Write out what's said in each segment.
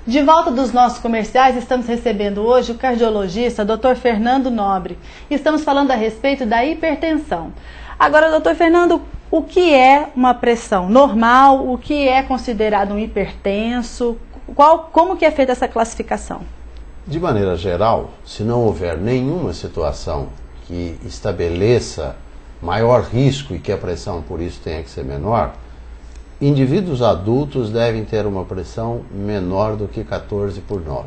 De volta dos nossos comerciais, estamos recebendo hoje o cardiologista Dr. Fernando Nobre. Estamos falando a respeito da hipertensão. Agora, doutor Fernando, o que é uma pressão normal? O que é considerado um hipertenso? Como que é feita essa classificação? De maneira geral, se não houver nenhuma situação que estabeleça maior risco e que a pressão por isso tenha que ser menor, indivíduos adultos devem ter uma pressão menor do que 14/9.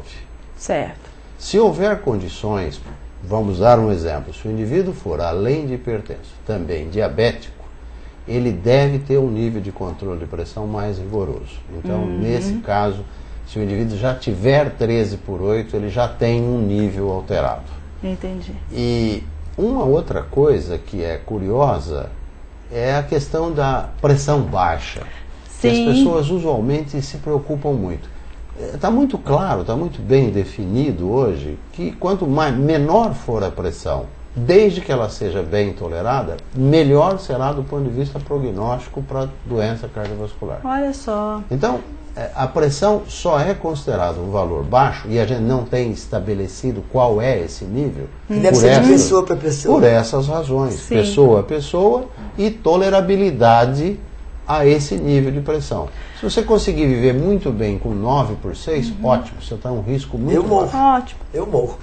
Certo. Se houver condições, vamos dar um exemplo, se o indivíduo for, além de hipertenso, também diabético, ele deve ter um nível de controle de pressão mais rigoroso. Então, nesse caso, se o indivíduo já tiver 13/8, ele já tem um nível alterado. Entendi. E uma outra coisa que é curiosa é a questão da pressão baixa. Que as pessoas usualmente se preocupam muito. Está muito claro, está muito bem definido hoje que quanto menor for a pressão, desde que ela seja bem tolerada, melhor será do ponto de vista prognóstico para doença cardiovascular. Olha só. Então, a pressão só é considerada um valor baixo, e a gente não tem estabelecido qual é esse nível. Deve ser de pessoa para pessoa. Por essas razões, Sim. pessoa a pessoa e tolerabilidade a esse nível de pressão. Se você conseguir viver muito bem com 9/6, ótimo, você está um risco muito baixo. Ótimo. Eu morro.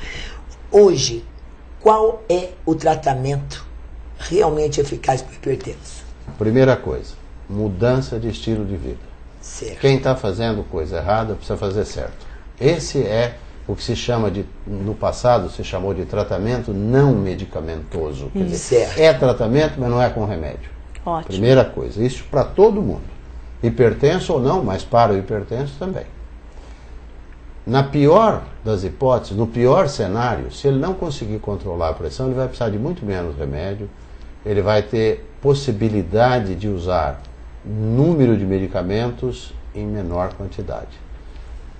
Hoje, qual é o tratamento realmente eficaz para o hipertenso? Primeira coisa, mudança de estilo de vida. Certo. Quem está fazendo coisa errada precisa fazer certo. Esse é o que se chama de, no passado se chamou de tratamento não medicamentoso. Quer dizer, Certo. é tratamento, mas não é com remédio. Ótimo. Primeira coisa, isso para todo mundo. Hipertenso ou não, mas para o hipertenso também. Na pior das hipóteses, no pior cenário, se ele não conseguir controlar a pressão, ele vai precisar de muito menos remédio, ele vai ter possibilidade de usar número de medicamentos em menor quantidade.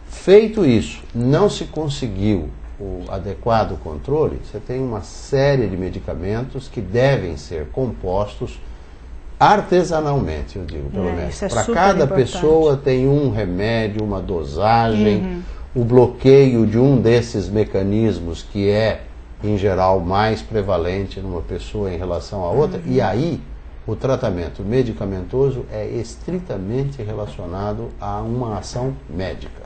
Feito isso, não se conseguiu o adequado controle, você tem uma série de medicamentos que devem ser compostos artesanalmente, eu digo, pelo menos. Isso é Para super cada importante. pessoa tem um remédio, uma dosagem, o bloqueio de um desses mecanismos que é, em geral, mais prevalente numa pessoa em relação à outra, e aí o tratamento medicamentoso é estritamente relacionado a uma ação médica.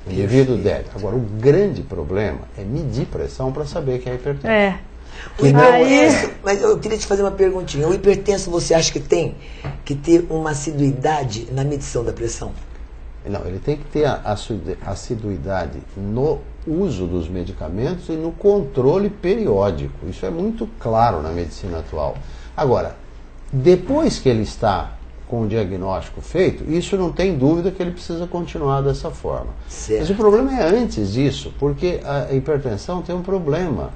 O indivíduo deve. Agora, o grande problema é medir pressão para saber que é hipertenso. É. O hipertenso, mas eu queria te fazer uma perguntinha. O hipertenso, você acha que tem que ter uma assiduidade na medição da pressão? Não, ele tem que ter a assiduidade no uso dos medicamentos e no controle periódico. Isso é muito claro na medicina atual. Agora, depois que ele está com o diagnóstico feito, isso não tem dúvida que ele precisa continuar dessa forma. Certo. Mas o problema é antes disso, porque a hipertensão tem um problema.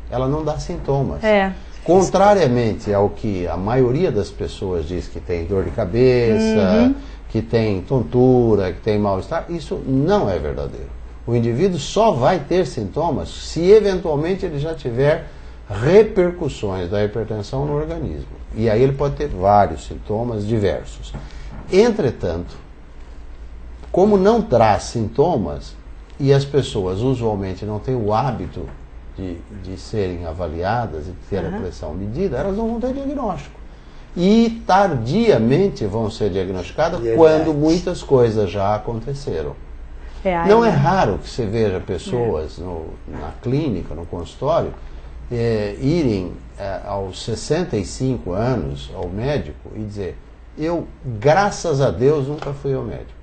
Ela não dá sintomas. É. Contrariamente ao que a maioria das pessoas diz que tem dor de cabeça, que tem tontura, que tem mal-estar, isso não é verdadeiro. O indivíduo só vai ter sintomas se eventualmente ele já tiver repercussões da hipertensão no organismo. E aí ele pode ter vários sintomas diversos. Entretanto, como não traz sintomas e as pessoas usualmente não têm o hábito de serem avaliadas e de ter a pressão medida, elas não vão ter diagnóstico. E tardiamente vão ser diagnosticadas quando muitas coisas já aconteceram. Não é raro que você veja pessoas na clínica, no consultório, irem aos 65 anos ao médico e dizer: eu, graças a Deus, nunca fui ao médico.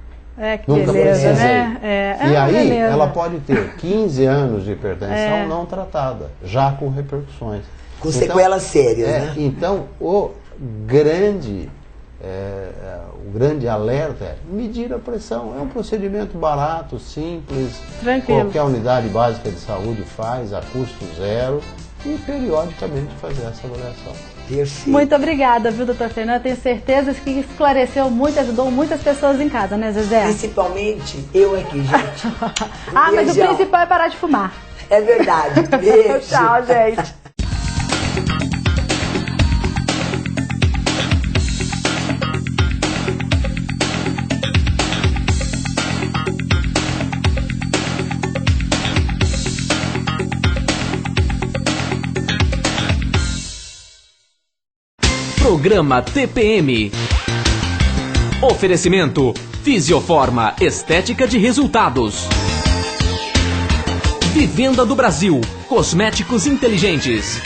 Que Nunca beleza, precisei. né? E aí beleza. ela pode ter 15 anos de hipertensão não tratada, já com repercussões. Com sequelas sérias, né? Então, o grande alerta é medir a pressão. É um procedimento barato, simples, Tranquilo. qualquer unidade básica de saúde faz, a custo zero, e periodicamente fazer essa avaliação. Perfeito. Muito obrigada, viu, doutor Fernando? Tenho certeza que esclareceu muito, ajudou muitas pessoas em casa, né, Zezé? Principalmente eu aqui, gente. Mas o beijão. principal é parar de fumar. É verdade. Beijo. Tchau, gente. Programa TPM. Oferecimento Fisioforma, estética de resultados. Vivenda do Brasil, cosméticos inteligentes.